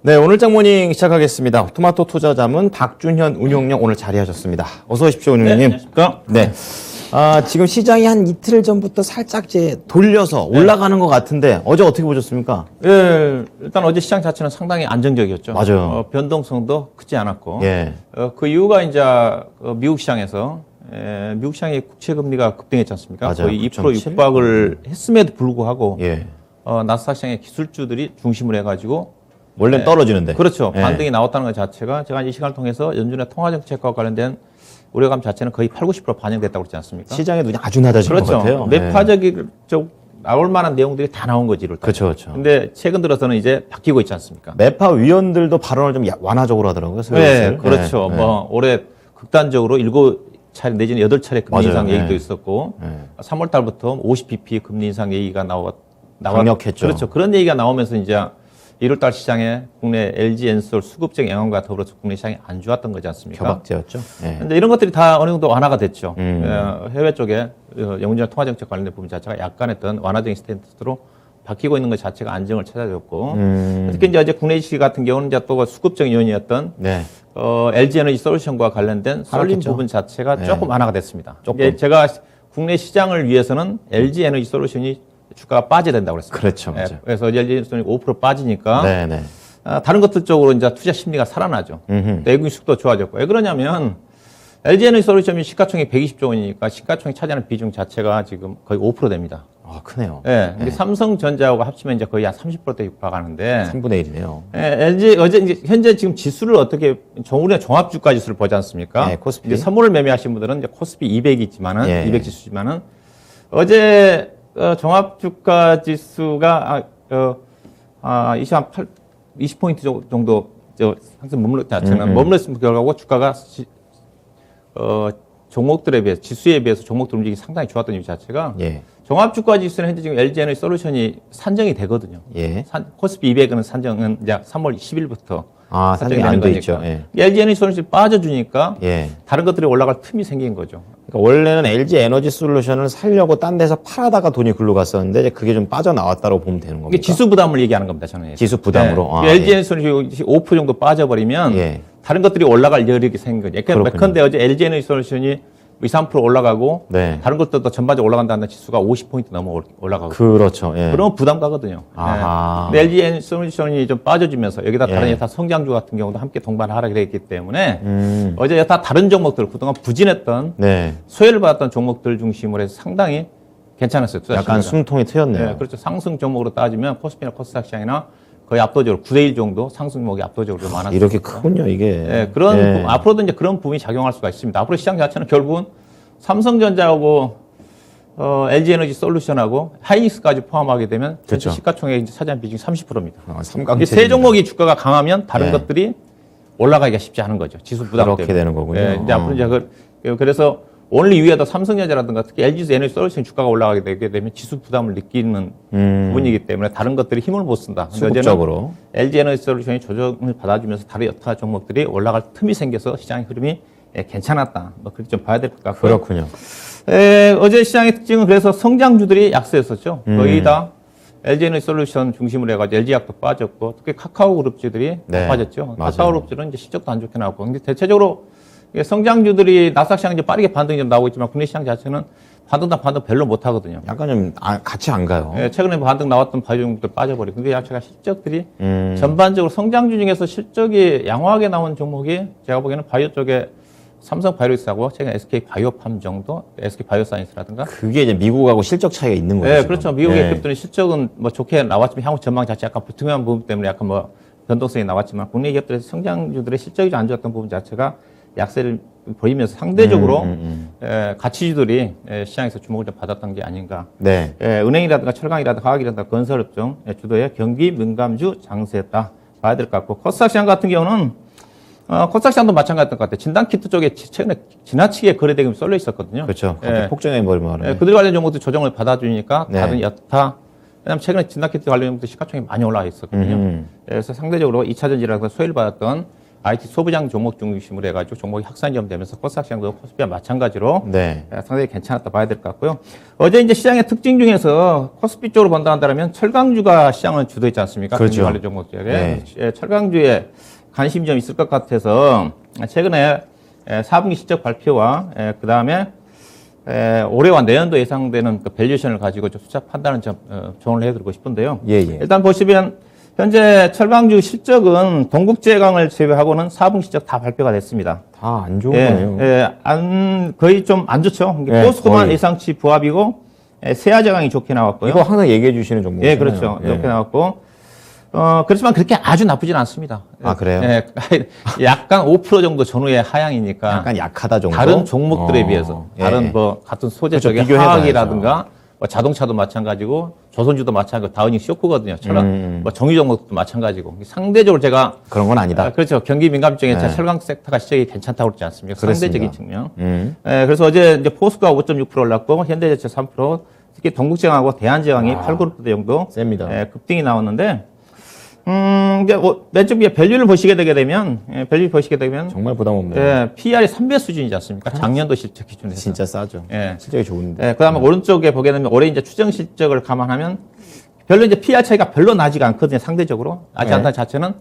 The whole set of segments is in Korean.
네, 오늘 장모닝 시작하겠습니다. 토마토 투자자문 박준현 운용령 오늘 자리하셨습니다. 어서 오십시오, 운용님. 네, 안녕하십니까? 네. 지금 시장이 한 이틀 전부터 살짝 이제 돌려서 올라가는 것 같은데 어제 어떻게 보셨습니까? 예, 일단 어제 시장 자체는 상당히 안정적이었죠. 맞아요. 변동성도 크지 않았고. 예. 그 이유가 이제 미국 시장에서 미국 시장의 국채 금리가 급등했지 않습니까? 맞아요. 거의 2% 9.7? 육박을 했음에도 불구하고 예. 나스닥 시장의 기술주들이 중심을 해가지고 원래는 떨어지는데. 그렇죠. 예. 반등이 나왔다는 것 자체가 제가 이 시간을 통해서 연준의 통화정책과 관련된 우려감 자체는 거의 80-90% 반영됐다고 그러지 않습니까? 시장의 눈이 아주 낮아진 것 그렇죠. 같아요. 매파적인 나올 만한 내용들이 다 나온 거지. 그렇죠, 그렇죠. 근데 최근 들어서는 이제 바뀌고 있지 않습니까? 매파 위원들도 발언을 좀 완화적으로 하더라고요. 네, 그렇죠. 네. 뭐 올해 극단적으로 7차례 내지는 8차례 금리 인상 맞아요. 얘기도 네. 있었고 네. 3월 달부터 50bp 금리 인상 얘기가 강력했죠. 그렇죠. 그런 얘기가 나오면서 이제 1월 달 시장에 국내 LG 엔솔 수급적 영향과 더불어서 국내 시장이 안 좋았던 거지 않습니까? 겨박제였죠. 예. 근데 이런 것들이 다 어느 정도 완화가 됐죠. 해외 쪽에 영문적 통화정책 관련된 부분 자체가 약간 했던 완화적인 스탠스로 바뀌고 있는 것 자체가 안정을 찾아줬고 특히 이제 어제 국내 주식 같은 경우는 이제 또 수급적 요인이었던 네. LG 에너지 솔루션과 관련된 쏠림 하락했죠. 부분 자체가 네. 조금 완화가 됐습니다. 조금. 이게 제가 국내 시장을 위해서는 LG 에너지 솔루션이 주가가 빠져야 된다고 그랬습니다. 그렇죠. 맞아요. 그래서 LG 솔루션이 5% 빠지니까 네네. 다른 것들 쪽으로 이제 투자 심리가 살아나죠. 내국 수익도 좋아졌고. 왜 그러냐면 LG 에너지 솔루션이 시가총액 120조 원이니까 시가총액 차지하는 비중 자체가 지금 거의 5% 됩니다. 아, 크네요. 예. 근데 삼성전자하고 합치면 이제 거의 한 30%대 육박하는데 3분의 1이네요. LG 어제 이제 현재 지금 지수를 어떻게 우리가 종합주가 지수를 보지 않습니까? 네, 코스피. 이제 선물을 매매하신 분들은 이제 코스피 200이 있지만은 예. 200 지수지만은 어제 종합주가 지수가 20포인트 정도 상승 머물렀는 결과고 주가가 종목들에 비해서 지수에 비해서 종목들 움직임이 상당히 좋았던 이유 자체가 예. 종합주가 지수는 현재 지금 LG 에너지 솔루션이 산정이 되거든요. 예. 코스피 200은 산정은 이제 3월 10일부터 산정이 안 돼 있죠. 예. LG 에너지 솔루션이 빠져주니까 예. 다른 것들이 올라갈 틈이 생긴 거죠. 그러니까 원래는 LG 에너지 솔루션을 살려고 딴 데서 팔아다가 돈이 글로 갔었는데 이제 그게 좀 빠져나왔다고 보면 되는 겁니다. 이게 지수 부담을 얘기하는 겁니다, 저는. 지수 부담으로. 네. LG 에너지 솔루션이 5% 정도 빠져버리면 예. 다른 것들이 올라갈 여력이 생긴 거죠. 그러니까 그렇군요. 예컨대 어제 LG 에너지 솔루션이 2-3% 올라가고 네. 다른 것들도 전반적으로 올라간다는 지수가 50포인트 넘어 올라가고 그렇죠. 예. 그러면 부담 가거든요. 아하. 근데 LG 에너지 솔루션이 좀 빠져주면서 여기다 다른 예. 여타 성장주 같은 경우도 함께 동반 하락이 됐기 때문에 어제 여타 다른 종목들 그동안 부진했던 네. 소외를 받았던 종목들 중심으로 해서 상당히 괜찮았어요. 투자 약간 심리가. 숨통이 트였네요. 네, 그렇죠. 상승 종목으로 따지면 코스피나 코스닥 시장이나 거의 압도적으로 9대1 정도 상승목이 압도적으로 많았어요. 이렇게 크군요, 이게. 네, 그런 앞으로도 이제 그런 부분이 작용할 수가 있습니다. 앞으로 시장 자체는 결국은 삼성전자하고 LG 에너지 솔루션하고 하이닉스까지 포함하게 되면 전체 그렇죠. 시가총액 이제 차지한 비중이 30%입니다. 삼강체. 세 종목이 주가가 강하면 다른 네. 것들이 올라가기가 쉽지 않은 거죠. 지수 부담 때문에. 그렇게 되는 거군요. 네, 이제 앞으로 이제 그래서 오늘 이후에도 삼성전자라든가 특히 LG 에너지 솔루션 주가가 올라가게 되게 되면 지수 부담을 느끼는 부분이기 때문에 다른 것들이 힘을 못 쓴다. 근데 어제는 수급적으로. LG 에너지 솔루션이 조정을 받아주면서 다른 여타 종목들이 올라갈 틈이 생겨서 시장의 흐름이 괜찮았다. 뭐 그렇게 좀 봐야 될 것 같고요. 그렇군요. 어제 시장의 특징은 그래서 성장주들이 약세였었죠. 거의 다 LG 에너지 솔루션 중심으로 해가지고 LG약도 빠졌고 특히 카카오 그룹주들이 네, 빠졌죠. 맞아요. 카카오 그룹주는 이제 실적도 안 좋게 나왔고 근데 대체적으로 이게 성장주들이 나스닥 시장 이제 빠르게 반등이 좀 나오고 있지만 국내 시장 자체는 반등 별로 못 하거든요. 약간 좀 같이 안 가요. 최근에 반등 나왔던 바이오 종목들 빠져버리고 근데 제가 실적들이 전반적으로 성장주 중에서 실적이 양호하게 나온 종목이 제가 보기에는 바이오 쪽에 삼성 바이오로직스하고 최근 SK 바이오팜 정도, SK 바이오사이언스라든가. 그게 이제 미국하고 실적 차이가 있는 거죠. 네, 지금. 그렇죠. 미국의 기업들은 실적은 뭐 좋게 나왔지만 향후 전망 자체 약간 불투명한 부분 때문에 약간 뭐 변동성이 나왔지만 국내 기업들의 성장주들의 실적이 좀 안 좋았던 부분 자체가 약세를 보이면서 상대적으로 가치주들이 시장에서 주목을 좀 받았던 게 아닌가. 네. 은행이라든가 철강이라든가 화학이라든가 건설업종 주도의 경기 민감주 장세였다 봐야 될 것 같고 코스닥 시장 같은 경우는 코스닥 시장도 마찬가지였던 것 같아요. 진단키트 쪽에 최근에 지나치게 거래대금이 쏠려 있었거든요. 그렇죠. 폭증해 버리면. 그들 관련 종목도 조정을 받아주니까 네. 다른 여타 왜냐하면 최근에 진단키트 관련 종목도 시가총액이 많이 올라와 있었거든요. 그래서 상대적으로 2차전지라든가 소외를 받았던 IT 소부장 종목 중심으로 해가지고 종목이 확산점 되면서 코스닥 시장도 코스피와 마찬가지로 네. 상당히 괜찮았다 봐야 될 것 같고요. 어제 이제 시장의 특징 중에서 코스피 쪽으로 본다 한다면 철강주가 시장을 주도했지 않습니까? 그렇죠. 관련 종목 중에 네. 철강주에 관심이 좀 있을 것 같아서 최근에 4분기 실적 발표와 그 다음에 올해와 내년도 예상되는 그 밸류에이션을 가지고 좀 수차 판단을 좀 조언을 해드리고 싶은데요. 예, 예. 일단 보시면 현재 철강주 실적은 동국제강을 제외하고는 4분기 실적 다 발표가 됐습니다. 다 안 좋은 거네요. 거의 좀 안 좋죠. 예, 포스코만 거의. 예상치 부합이고 세아제강이 좋게 나왔고요. 이거 항상 얘기해 주시는 종목이잖아요. 예, 그렇죠. 좋게 나왔고 그렇지만 그렇게 아주 나쁘진 않습니다. 아, 그래요? 예, 약간 5% 정도 전후의 하향이니까 약간 약하다 정도. 다른 종목들에 비해서 예. 다른 뭐 같은 소재 그렇죠. 쪽의 비교해봐야죠. 화학이라든가 뭐 자동차도 마찬가지고 조선주도 마찬가지고 다운닝 쇼크거든요. 철강 뭐 정유 종목도 마찬가지고 상대적으로 제가 그런 건 아니다. 그렇죠. 경기 민감증에 네. 철강 섹터가 시장이 괜찮다고 그러지 않습니까? 그렇습니다. 상대적인 측면. 네, 그래서 어제 이제 포스코가 5.6% 올랐고 현대제철 3%, 특히 동국제강하고 대한제강이 8% 정도 셉니다. 급등이 나왔는데 이제 맨 처음 밸류를 보시게 되게 되면 밸류 보시게 되면 정말 부담 없네요. PR이 3배 수준이지 않습니까? 작년도 실적 기준에서. 진짜 싸죠. 예. 실적이 좋은데. 그다음에 오른쪽에 보게 되면 올해 이제 추정 실적을 감안하면 별로 이제 PR 차이가 별로 나지가 않거든요. 상대적으로 나지 네. 않다는 자체는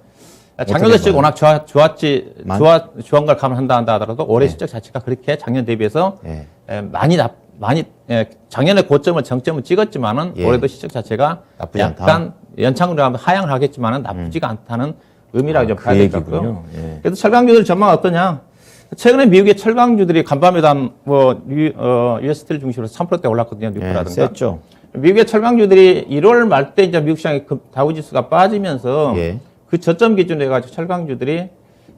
작년도 실적 워낙 좋은 걸 감안한다 하더라도 올해 실적 자체가 그렇게 작년 대비해서 예. 작년에 고점을 정점을 찍었지만은 예. 올해도 실적 자체가 나쁘지 않다. 약간 연착륙으로 하면 하향을 하겠지만은 나쁘지가 않다는 의미라고 좀 그 봐야 될 것 같고요. 얘기군요. 예. 그래서 철강주들 전망 어떠냐? 최근에 미국의 철강주들이 간밤에도 UST를 중심으로 3%대 올랐거든요. 뉴크라든가. 셌죠. 미국의 철강주들이 1월 말 때 이제 미국 시장의 다우지수가 빠지면서 예. 그 저점 기준으로 해가지고 철강주들이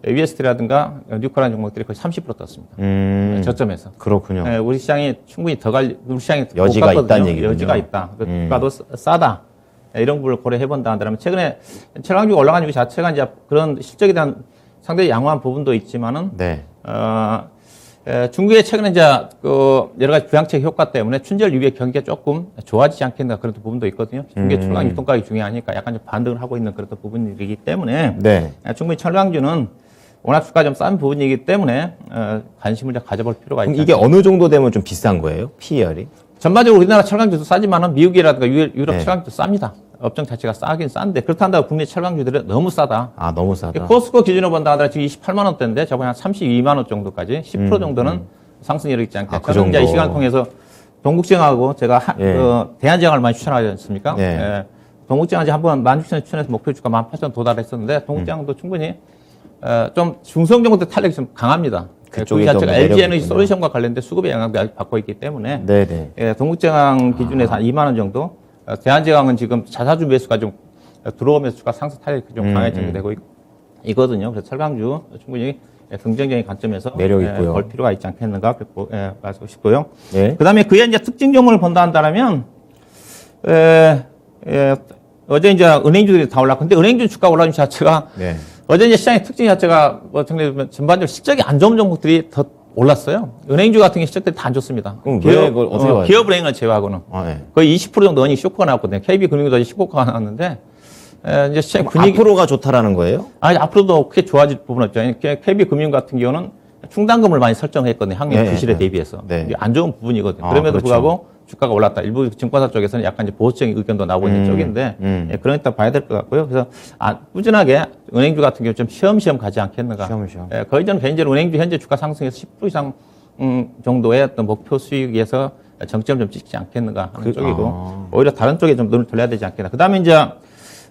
UST라든가 뉴크라는 종목들이 거의 30% 떴습니다. 저점에서. 그렇군요. 우리 시장이 충분히 우리 시장이 여지가 못 갔거든요. 있다는 얘기군요. 여지가 있다. 주가도 싸다. 이런 부분을 고려해본다 한다면 최근에 철강주가 올라간 이유 자체가 이제 그런 실적에 대한 상당히 양호한 부분도 있지만은 네. 중국의 최근에 이제 여러 가지 부양책 효과 때문에 춘절 이후에 경기가 조금 좋아지지 않겠나 그런 부분도 있거든요. 중국의 철강 유통가격이 중요하니까 약간 좀 반등을 하고 있는 그런 부분이기 때문에 네. 충분히 철강주는 워낙 주가 좀 싼 부분이기 때문에 관심을 좀 가져볼 필요가 그럼 있죠. 이게 어느 정도 되면 좀 비싼 거예요? PER이? 전반적으로 우리나라 철강주도 싸지만은 미국이라든가 유럽 네. 철강주도 쌉니다. 업종 자체가 싸긴 싼데 그렇다 한다고 국내 철강주들은 너무 싸다. 아, 너무 싸다. 코스코 기준으로 본다 하더라도 지금 28만 원대인데 저번에 한 32만 원 정도까지 10% 정도는 상승이 있지 않겠냐. 아, 그 저는 이제 이 정도. 시간을 통해서 동국제강하고 제가 예. 대한제강을 많이 추천하지 않습니까? 예. 동국제강 이제 한번 16,000원 추천해서 목표 주가 18,000원 도달했었는데 동국제강도 충분히 좀 중성 정도 탄력이 좀 강합니다. 그쪽이 그 자체가 더 매력이 LG 에너지 있군요. 솔루션과 관련된 수급의 영향을 받고 있기 때문에 네네. 동국제강 기준에서 한 2만 원 정도. 대한제강은 지금 자사주 매수가 좀 들어오면서 주가 상승 탄력이 좀 강해지게 되고 있거든요. 그래서 철강주 충분히 긍정적인 관점에서 매력 있고요. 볼 필요가 있지 않겠는가 말씀하고 싶고요. 예. 그다음에 그의 이제 특징 종목을 본다 한다면 어제 이제 은행주들이 다 올랐고 근데 은행주 주가 올라온 자체가 네. 어제 이제 시장의 특징 자체가 뭐 전반적으로 실적이 안 좋은 종목들이 더 올랐어요. 은행주 같은 게 실적들이 다 안 좋습니다. 그럼 왜 그걸 어떻게 봐요? 기업은행을 제외하고는 아, 네. 거의 20% 정도 어닝 쇼크가 나왔거든요. KB금융도 어제 15%가 나왔는데 이제 시장 분위기 앞으로가 좋다라는 거예요? 아니 앞으로도 크게 좋아질 부분은 없죠. KB금융 같은 경우는 충당금을 많이 설정했거든요. 학년 네, 부실에 네. 대비해서 네. 이게 안 좋은 부분이거든요. 아, 그럼에도 그렇죠. 불구하고 주가가 올랐다. 일부 증권사 쪽에서는 약간 이제 보호적인 의견도 나오고 있는 쪽인데 그런 게 딱 봐야 될 것 같고요. 그래서 꾸준하게 은행주 같은 경우 좀 쉬엄쉬엄 가지 않겠는가. 쉬엄쉬엄. 거의 저는 개인적으로 은행주 현재 주가 상승에서 10% 이상 정도의 어떤 목표 수익에서 정점 좀 찍지 않겠는가 하는 쪽이고 오히려 다른 쪽에 좀 눈을 돌려야 되지 않겠나. 그다음에 이제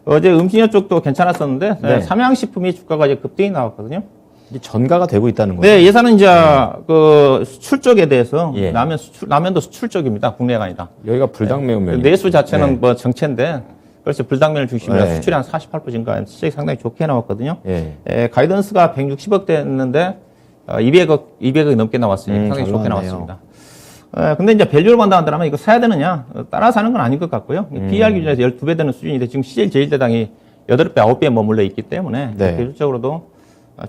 어제 음식료 쪽도 괜찮았었는데 네. 삼양식품이 주가가 이제 급등이 나왔거든요. 이제 전가가 되고 있다는 거예요? 네, 예산은 이제 그 수출 쪽에 대해서 예. 라면도 수출 쪽입니다. 국내가 아니라. 여기가 불닭매운면 내수 자체는 뭐 정체인데 그래서 불닭면을 중심으로 네. 수출이 한 48% 증가한 실적이 상당히 좋게 나왔거든요. 예. 가이던스가 160억 됐는데 200억이 넘게 나왔으니 상당히 잘 좋게 나왔네요. 나왔습니다. 근데 이제 밸류를 본다 한다면 이거 사야 되느냐? 따라 사는 건 아닌 것 같고요. PER 기준에서 12배 되는 수준인데 지금 CL 제일대당이 8배, 9배에 머물러 있기 때문에 네. 기술적으로도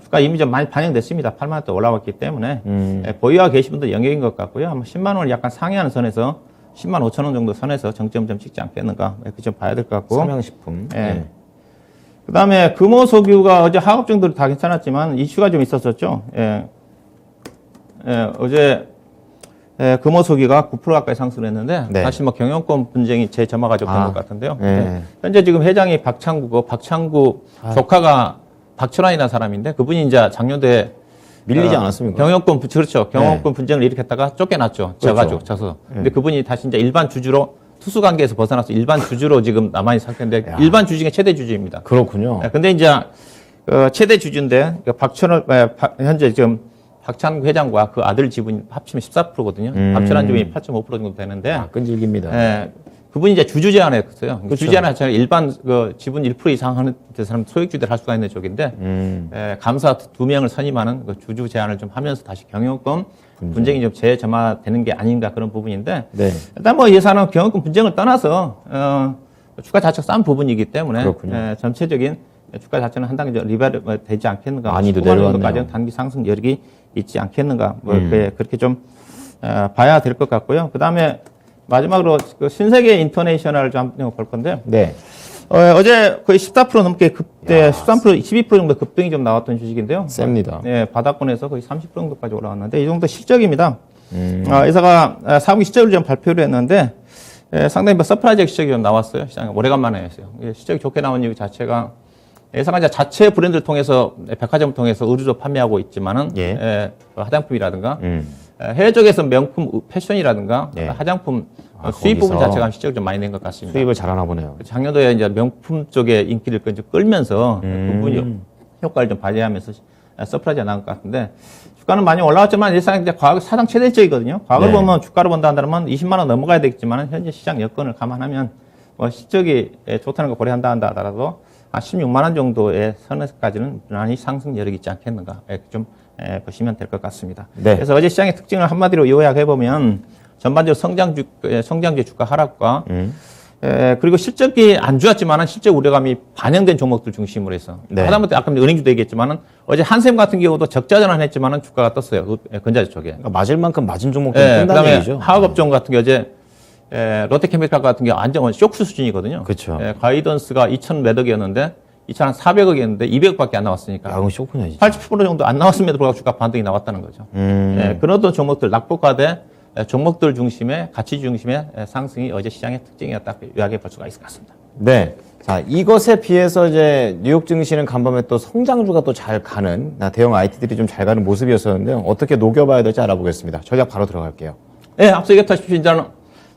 주가 이미 좀 많이 반영됐습니다. 8만 원대 올라왔기 때문에 보유하고 계신 분들 영역인 것 같고요. 아마 10만 원을 약간 상회하는 선에서 10만 5천 원 정도 선에서 정점 좀 찍지 않겠는가. 그렇게 좀 봐야 될 것 같고. 삼양식품. 예. 그다음에 금호석유가 어제 하급 정도로 다 괜찮았지만 이슈가 좀 있었었죠. 예. 어제 금호석유가 9% 가까이 상승했는데 네. 다시 뭐 경영권 분쟁이 재점화가 좀 된 것 같은데요. 네. 현재 지금 회장이 박창구 조카가 박철환이라는 사람인데 그분이 이제 작년도에 밀리지 않았습니까? 경영권 그렇죠. 경영권 분쟁을 일으켰다가 쫓겨났죠. 그렇죠. 져서. 근데 그분이 다시 이제 일반 주주로 투수 관계에서 벗어나서 일반 주주로 지금 남아 있는 상태인데 일반 주주 중에 최대 주주입니다. 그렇군요. 근데 이제 최대 주주인데 현재 지금 박찬구 회장과 그 아들 지분이 합치면 14%거든요. 박철환 지분이 8.5% 정도 되는데 끈질깁니다. 그분이 이제 주주 제한을 했어요. 그렇죠. 주주 제한을 했잖아요. 일반 그 지분 1% 이상 하는 사람 소액주주들 할 수가 있는 쪽인데 감사 2명을 선임하는 그 주주 제한을 좀 하면서 다시 경영권 분쟁이 좀 재점화되는 게 아닌가 그런 부분인데 네. 일단 뭐 예산은 경영권 분쟁을 떠나서 주가 자체가 싼 부분이기 때문에 전체적인 주가 자체는 한 단계 리바를 되지 않겠는가. 많이도 내려왔네요. 단기 상승 여력이 있지 않겠는가. 뭐 그렇게 좀 봐야 될 것 같고요. 그 다음에 마지막으로 그 신세계 인터내셔널을 좀 한번 볼 건데. 네. 어제 거의 14% 넘게 급대, 13%, 12% 정도 급등이 좀 나왔던 주식인데요. 셉니다. 네, 바닥권에서 거의 30% 정도까지 올라왔는데 이 정도 실적입니다. 회사가 4분기 실적을 좀 발표를 했는데 상당히 뭐 서프라이즈 실적이 좀 나왔어요. 시장에 오래간만에 했어요. 실적이 좋게 나온 이유 자체가 회사가 이제 자체 브랜드를 통해서 백화점을 통해서 의류도 판매하고 있지만은 화장품이라든가 해외 쪽에서 명품 패션이라든가 화장품 수입 부분 자체가 실적을 좀 많이 낸 것 같습니다. 수입을 잘하나 보네요. 작년도에 이제 명품 쪽에 인기를 끌면서 그 부분이 효과를 좀 발휘하면서 서프라이즈가 나온 것 같은데 주가는 많이 올라왔지만 일상 이제 과거 사상 최대치이거든요. 과거를 보면 주가를 본다 한다면 20만 원 넘어가야 되겠지만 현재 시장 여건을 감안하면 뭐 실적이 좋다는 거 고려한다 하더라도 한 16만 원 정도의 선에서까지는 무난히 상승 여력이 있지 않겠는가 이렇게 좀 보시면 될 것 같습니다. 네. 그래서 어제 시장의 특징을 한마디로 요약해 보면 전반적으로 성장주 주가 하락과 그리고 실적이 안 좋았지만은 실적 우려감이 반영된 종목들 중심으로 해서 하다못해 아까 은행주도 얘기했지만은 어제 한샘 같은 경우도 적자 전환했지만은 주가가 떴어요. 근자재 쪽에. 그러니까 맞을 만큼 맞은 종목들이 뜬다는 그다음에 얘기죠. 화학업종 같은 게 어제 롯데케미칼 같은 게 완전 쇼크 수준이거든요. 그렇죠. 가이던스가 2,000몇 억이었는데 2,400억이었는데 200억밖에 안 나왔으니까. 야, 쇼크냐 진짜. 80% 정도 안 나왔음에도 불구하고 주가 반등이 나왔다는 거죠. 그런 어떤 종목들 낙폭과대 종목들 중심의 가치 중심의 상승이 어제 시장의 특징이었다 요약해 볼 수가 있을 것 같습니다. 네. 자, 이것에 비해서 이제 뉴욕 증시는 간밤에 또 성장주가 또 잘 가는 대형 IT들이 좀 잘 가는 모습이었었는데요. 어떻게 녹여봐야 될지 알아보겠습니다. 전략 바로 들어갈게요. 네, 앞서 얘기했다시피 이제는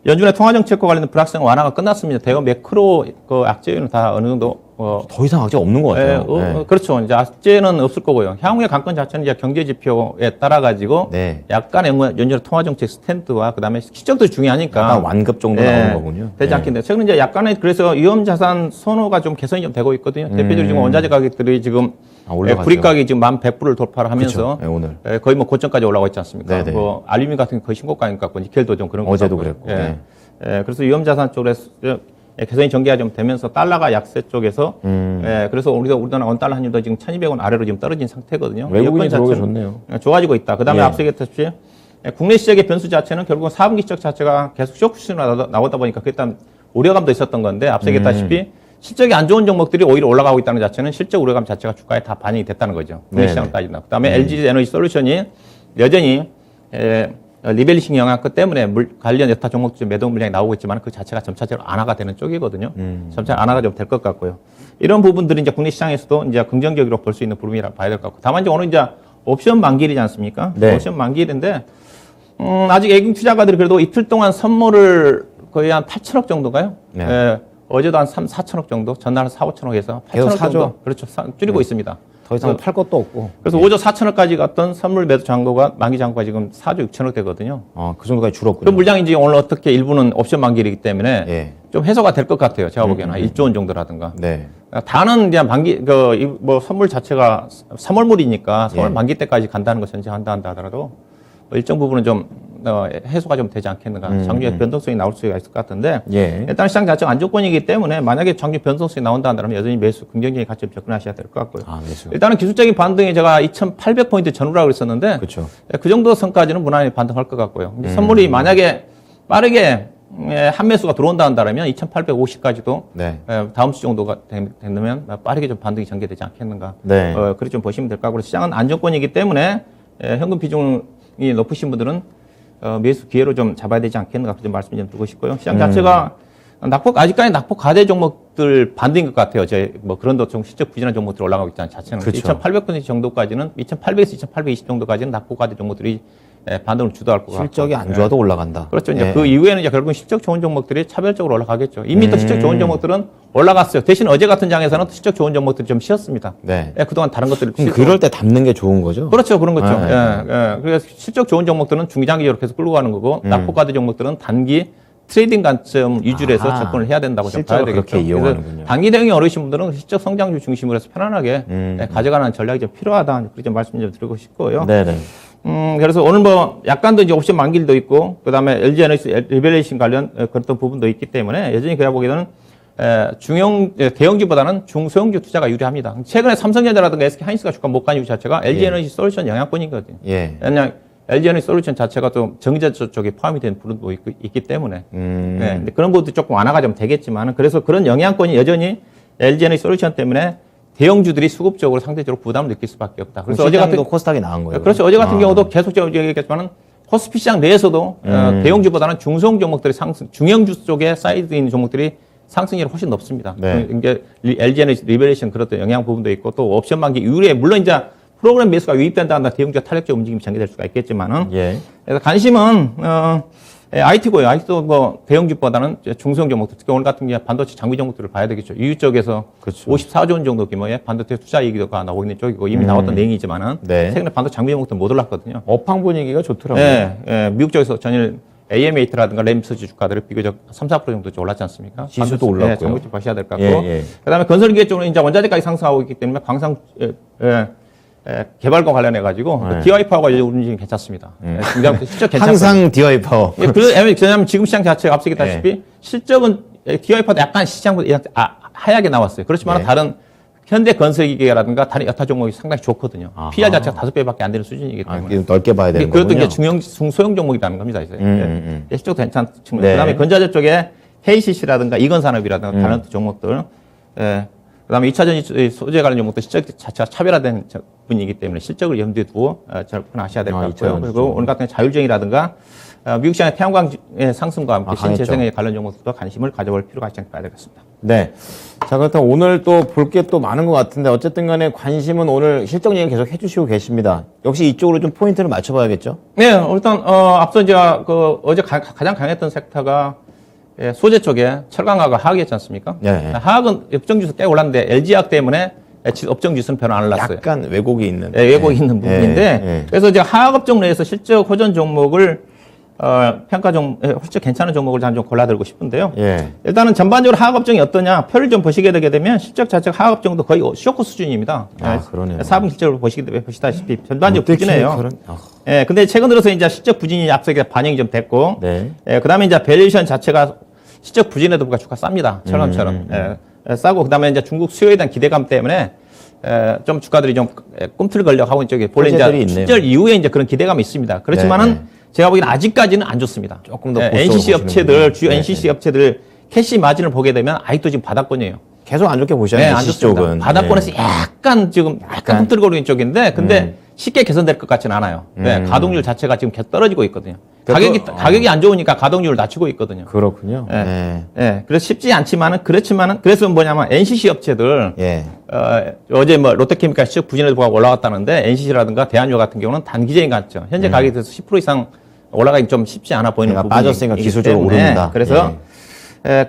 연준의 통화정책과 관련된 불확실성 완화가 끝났습니다. 대형 매크로 그 악재는 다 어느 정도 더 이상 악재 없는 것 같아요. 그렇죠. 이제 악재는 없을 거고요. 향후의 관건 자체는 이제 경제 지표에 따라 가지고 약간의 연준의 통화정책 스탠드와 그다음에 실적도 중요하니까 약간 완급 정도 나오는 거군요. 되지 않겠는데 최근 이제 약간의 그래서 위험자산 선호가 좀 개선이 좀 되고 있거든요. 대표적으로 지금 원자재 가격들이 지금 불입 가격이 지금 1,100불을 돌파를 하면서 오늘 거의 뭐 고점까지 올라가 있지 않습니까? 뭐 알루미늄 같은 게 거의 신고가인 것 같고 니켈도 좀 그런 것 어제도 같고요. 그랬고. 그래서 위험자산 쪽에서 개선이 전개가 좀 되면서 달러가 약세 쪽에서 그래서 우리나라 원달러 환율도 지금 1,200원 아래로 지금 떨어진 상태거든요. 외국인이 들어오기 좋네요. 좋아지고 있다. 그다음에 앞서 얘기했다시피 국내 시장의 변수 자체는 결국은 4분기 실적 자체가 계속 쇼크 수준으로 나오다 보니까 일단 우려감도 있었던 건데 앞서 얘기했다시피 실적이 안 좋은 종목들이 오히려 올라가고 있다는 자체는 실적 우려감 자체가 주가에 다 반영이 됐다는 거죠. 국내 시장을 따진다. 그다음에 LG 에너지 솔루션이 여전히 리밸리싱 영향 때문에 관련 여타 종목들 매도 물량이 나오고 있지만 그 자체가 점차적으로 완화가 되는 쪽이거든요. 점차 완화가 좀 될 것 같고요. 이런 부분들이 이제 국내 시장에서도 이제 긍정적으로 볼 수 있는 부분이라 봐야 될 것 같고. 다만 이제 오늘 이제 옵션 만기일이지 않습니까? 옵션 만기일인데 아직 애국 투자가들이 그래도 이틀 동안 선물을 거의 한 8천억 정도가요? 어제도 한 3, 4천억 정도, 전날 4, 5천억 해서 8천억 정도. 그렇죠. 줄이고 있습니다. 더 이상 팔 것도 없고. 그래서 5조 4천억까지 갔던 선물 매도 잔고가 만기 잔고가 지금 4조 6천억 되거든요. 그 정도까지 줄었군요. 그 물량이 이제 오늘 어떻게 일부는 옵션 만기이기 때문에 좀 해소가 될 것 같아요. 제가 보기에는 1조 원 정도라든가. 다는 그냥 만기 뭐 선물 자체가 3월물이니까 3월 만기 때까지 간다는 거 전제한다 하더라도 일정 부분은 좀 해소가 좀 되지 않겠는가. 장중에 변동성이 나올 수가 있을 것 같은데 일단 시장 자체가 안정권이기 때문에 만약에 장중 변동성이 나온다 한다면 여전히 매수 긍정적인 가치로 접근하셔야 될 것 같고요. 일단은 기술적인 반등이 제가 2,800포인트 전후라고 그랬었는데 그 정도 선까지는 무난히 반등할 것 같고요. 선물이 만약에 빠르게 한매수가 들어온다 한다면 2,850까지도 네. 다음 주 정도가 되면 빠르게 좀 반등이 전개되지 않겠는가. 네. 그렇게 좀 보시면 될 것 같고 시장은 안정권이기 때문에 현금 비중이 높으신 분들은 매수 기회로 좀 잡아야 되지 않겠는가 그런 말씀 좀 드리고 싶고요. 시장 자체가 아직까지 낙폭 가대 종목들 반등인 것 같아요. 뭐 그런 좀 실적 부진한 종목들 올라가고 있잖아요. 자체는. 그렇죠. 2,800% 정도까지는 2,800에서 2,820 정도까지는 낙폭 가대 종목들이 반등을 주도할 것 같고. 실적이 안 좋아도 올라간다. 그렇죠. 이제 예. 그 이후에는 이제 결국은 실적 좋은 종목들이 차별적으로 올라가겠죠. 이미 또 실적 좋은 종목들은 올라갔어요. 대신 어제 같은 장에서는 실적 좋은 종목들이 좀 쉬었습니다. 네. 그동안 다른 것들을 그럼 그럴 때 담는 게 좋은 거죠? 그렇죠. 그런 거죠. 네. 그래서 실적 좋은 종목들은 중장기적으로 계속 끌고 가는 거고 낙폭가드 종목들은 단기 트레이딩 관점 위주로 해서 접근을 해야 된다고 좀 봐야 되겠죠. 그렇게 이용하는군요. 단기 대응이 어려우신 분들은 실적 성장주 중심으로 해서 편안하게 가져가는 전략이 좀 필요하다. 그렇게 좀 말씀 좀 드리고 싶고요. 네네. 그래서 오늘 뭐 약간도 이제 옵션 만기도 있고 그다음에 LG 에너지 리벨레이션 관련 그런 부분도 있기 때문에 여전히 그래 보기에는 대형주보다는 중소형주 투자가 유리합니다. 최근에 삼성전자라든가 SK 하이닉스가 주가 못 간 이유 자체가 LG 에너지 솔루션 영향권이거든요. 예. 왜냐하면 LG 에너지 솔루션 자체가 또 정제조 쪽에 포함이 된 부분도 있기 때문에 근데 그런 부분도 조금 완화가 좀 되겠지만 그래서 그런 영향권이 여전히 LG 에너지 솔루션 때문에 대형주들이 수급적으로 상대적으로 부담을 느낄 수밖에 없다. 그래서 어제 같은 코스닥이 나은 거예요. 그렇죠. 어제 같은 경우도 계속 제가 얘기했지만은 코스피 시장 내에서도 대형주보다는 중소형 종목들이 중형주 쪽에 사이드 있는 종목들이 상승률이 훨씬 높습니다. 네. 이게 LG 에너지 리벨레이션 그런 영향 부분도 있고 또 옵션 만기 이후에 물론 이제 프로그램 매수가 유입된다 한다 대형주가 탄력적 움직임이 전개될 수가 있겠지만은 예. 그래서 관심은 IT고요. IT도 뭐 대형주보다는 중소형 종목들, 특히 오늘 같은 경우 반도체 장비 종목들을 봐야 되겠죠. EU 쪽에서 그렇죠. 54조 원 정도 규모의 반도체 투자 얘기가 나오고 있는 쪽이고 이미 나왔던 내용이지만은 네. 최근에 반도체 장비 종목들 못 올랐거든요. 업황 분위기가 좋더라고요. 미국 쪽에서 전일 AMAT라든가 램스지 주가들이 비교적 3, 4% 정도 좀 올랐지 않습니까? 지수도 올랐고요. 장비 좀 보셔야 될 것 같고. 예. 그다음에 건설기계 쪽으로 이제 원자재까지 상승하고 있기 때문에 광산 개발과 관련해 가지고 DI 파워가 요즘 움직임이 괜찮습니다. 실적 괜찮고. 항상 DI 파워. 왜냐하면 지금 시장 자체가 앞서 얘기했다시피 실적은 DI 파워도 약간 시장보다 하얗게 나왔어요. 그렇지만 다른 현대 건설기계라든가 다른 여타 종목이 상당히 좋거든요. PR 자체가 5배밖에 안 되는 수준이기 때문에. 넓게 봐야 되는 그것도 거군요. 이제 중소형 종목이라는 겁니다. 이제. 실적도 괜찮은 측면. 네. 그다음에 건자재 쪽에 HCC라든가 이건산업이라든가 다른 종목들. 그다음에 2차전 소재 관련 종목도 실적 자체가 차별화된 분이기 때문에 실적을 염두에 두고 접근하셔야 될 것 같고요. 그리고 오늘 같은 자율주행이라든가 미국 시장의 태양광의 상승과 함께 신재생에 관련 종목들도 관심을 가져볼 필요가 있지 않을까 되겠습니다. 네. 자, 그렇다면 오늘 또 볼 게 또 많은 것 같은데 어쨌든 간에 관심은 오늘 실적 얘기 계속 해주시고 계십니다. 역시 이쪽으로 좀 포인트를 맞춰봐야겠죠? 네, 일단 앞서 제가 어제 가장 강했던 섹터가 소재 쪽에 철강화가 하악이었지 않습니까? 네. 하악은 업종지수 꽤 올랐는데 LG화학 때문에 업종지수는 별로 안 올랐어요. 약간 왜곡이 있는. 왜곡이 있는 부분인데 그래서 이제 하악업종 내에서 실적 호전 종목을 실적 괜찮은 종목을 좀 골라들고 싶은데요. 예. 일단은 전반적으로 하악업종이 어떠냐 표를 좀 보시게 되게 되면 실적 자체가 하악업종도 거의 쇼크 수준입니다. 그러네요. 4분 실적을 보시다시피 전반적으로 부진해요. 예. 근데 최근 들어서 이제 실적 부진이 앞서 반영이 좀 됐고, 네. 그 다음에 이제 밸류에이션 자체가 실적 부진에도 불구하고 주가 쌉니다. 철감처럼. 싸고, 그 다음에 이제 중국 수요에 대한 기대감 때문에, 좀 주가들이 좀 꿈틀거려 하고 있는 쪽에, 본래 이제 출절 이후에 이제 그런 기대감이 있습니다. 그렇지만은 제가 보기에는 아직까지는 안 좋습니다. 조금 더 NCC 업체들, 주요 NCC 업체들 캐시 마진을 보게 되면 아직도 지금 바닥권이에요. 계속 안 좋게 보시는 NCC 쪽은. 바닥권에서 약간 지금 약간 꿈틀거리는 쪽인데, 근데 쉽게 개선될 것 같지는 않아요. 가동률 자체가 지금 계속 떨어지고 있거든요. 가격이 안 좋으니까 가동률을 낮추고 있거든요. 그렇군요. 그래서 쉽지 않지만은, 그래서 뭐냐면 NCC 업체들, 어제 뭐 롯데케미칼 실적 부진에도 불구하고 올라갔다는데, NCC라든가 대한유화 같은 경우는 단기적인 관점, 현재 가격에 대해서 10% 이상 올라가기 좀 쉽지 않아 보이는 부분이 빠졌으니까 기술적으로 오릅니다. 그래서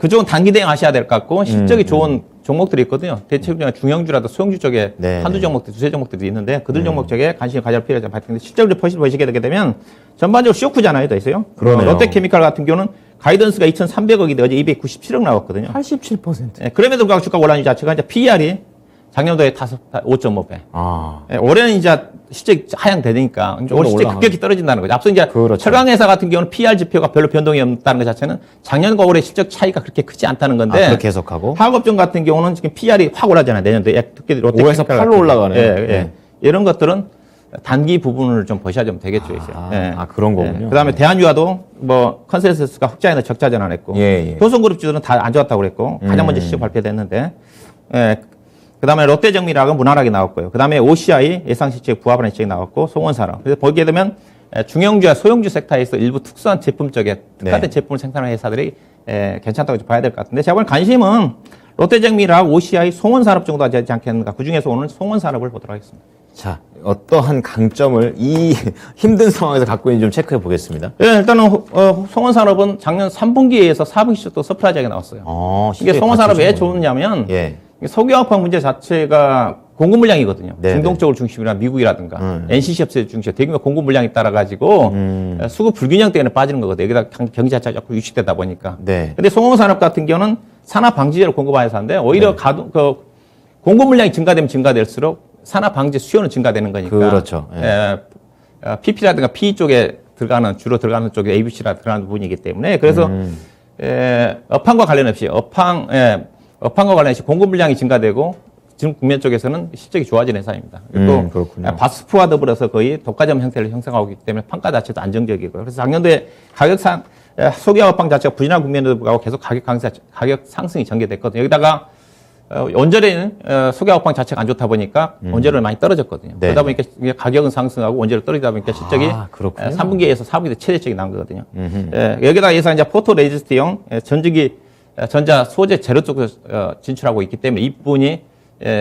그쪽은 단기 대응 하셔야 될 것 같고 실적이 좋은 종목들이 있거든요. 대체적으로 중형주라도 소형주 쪽에 한두 종목들, 두세 종목들이 있는데 그들 종목 쪽에 관심을 가질 필요가 있는데 실적을 보시게 되게 되면 전반적으로 쇼크잖아요. 더 있어요. 롯데케미칼 같은 경우는 가이던스가 2,300억인데 어제 297억 나왔거든요. 87%. 그럼에도 불구하고 주가 올라가는 자체가 이제 PER이 작년도에 5.5배. 올해는 이제 실적 하향되니까 올 실적 급격히 떨어진다는 거죠. 앞서 이제 철강회사 같은 경우는 PR 지표가 별로 변동이 없다는 것 자체는 작년과 올해 실적 차이가 그렇게 크지 않다는 건데. 그렇게 해석하고. 화학업종 같은 경우는 지금 PR이 확 올라가잖아요. 내년도에 특히 롯데 5에서 8로 올라가네요. 이런 것들은 단기 부분을 좀 보셔야 좀 되겠죠, 이제. 그런 거군요. 그다음에 대한유화도 뭐 컨센서스가 흑자에는 적자 전환했고, 효성그룹주들은 다 안 좋았다고 그랬고, 가장 먼저 실적 발표됐는데, 그다음에 롯데정밀학은 무난하게 나왔고요. 그다음에 OCI 예상시치에 부합하는 실적이 나왔고, 송원산업. 그래서 보게 되면 중형주와 소형주 섹터에서 일부 특수한 제품 쪽에 특화된 제품을 생산하는 회사들이 괜찮다고 봐야 될 것 같은데, 제가 볼 관심은 롯데정밀학, OCI, 송원산업 정도가 되지 않겠는가. 그 중에서 오늘 송원산업을 보도록 하겠습니다. 자, 어떠한 강점을 이 힘든 상황에서 갖고 있는지 좀 체크해 보겠습니다. 일단은 송원산업은 작년 3분기에서 4분기 실적도 서프라이즈하게 나왔어요. 이게 송원산업이 왜 좋느냐면 석유화학 문제 자체가 공급 물량이거든요. 중동 쪽을 중심이라 미국이라든가 NCC 업체 중심 대규모 공급 물량이 따라 가지고 수급 불균형 때문에 빠지는 거거든요. 여기다 경기 자체가 자꾸 유축되다 보니까. 근데 송원산업 같은 경우는 산업 방지제를 공급하는 회사인데 오히려 공급 물량이 증가될수록 산업 방지 수요는 증가되는 거니까. 그렇죠. PP라든가 PE 쪽에 주로 들어가는 쪽에 ABC라 들어가는 부분이기 때문에 그래서 업황과 관련 없이 업황과 관련해서 공급 물량이 증가되고 지금 국면 쪽에서는 실적이 좋아지는 회사입니다. 또 바스프와 더불어서 거의 독과점 형태를 형성하고 있기 때문에 판가 자체도 안정적이고요. 그래서 작년도에 가격상 소비화 업황 자체가 부진한 국면에도 불구하고 계속 가격 상승이 전개됐거든요. 여기다가 원재료는 소비화 업황 자체가 안 좋다 보니까 원재료는 많이 떨어졌거든요. 그러다 보니까 가격은 상승하고 원재료 떨어지다 보니까 실적이 3분기에서 4분기 최대적이 나온 거거든요. 여기다가 예상 이제 포토레지스트용 전지기 전자 소재 재료 쪽으로 진출하고 있기 때문에 이 부분이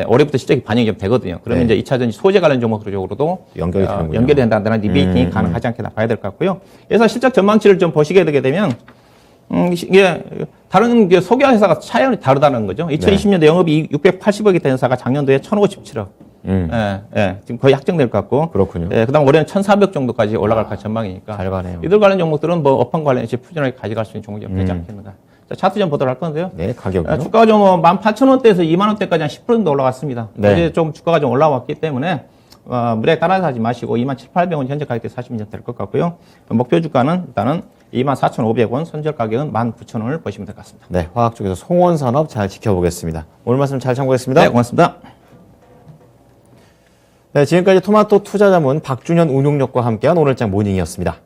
올해부터 실적이 반영이 좀 되거든요. 그러면 이제 2차 전지 소재 관련 종목으로도 연결이 된다는 리베이팅이 가능하지 않게 봐야 될 것 같고요. 그래서 실적 전망치를 좀 보시게 되게 되면 이게 다른 소비화 회사가 차이가 다르다는 거죠. 2020년도 영업이 680억이 된 회사가 작년도에 1,057억. 지금 거의 확정될 것 같고. 그렇군요. 그다음 올해는 1,400 정도까지 올라갈 전망이니까. 잘 가네요. 이들 관련 종목들은 뭐 업황 관련해서 푸짐하게 가져갈 수 있는 종목이 되지 않겠는가. 자, 차트 좀 보도록 할 건데요. 가격이요. 주가가 좀 18,000원대에서 20,000원대까지 한 10% 정도 올라갔습니다. 이제 좀 주가가 좀 올라왔기 때문에 무리하게 따라서 하지 마시고 27,800원 현재 가격대 사시면 될 것 같고요. 목표 주가는 일단은 24,500원, 손절 가격은 19,000원을 보시면 될 것 같습니다. 네, 화학 쪽에서 송원산업 잘 지켜보겠습니다. 오늘 말씀 잘 참고했습니다. 네, 고맙습니다. 네, 지금까지 토마토 투자자문 박준현 운용력과 함께한 오늘장 모닝이었습니다.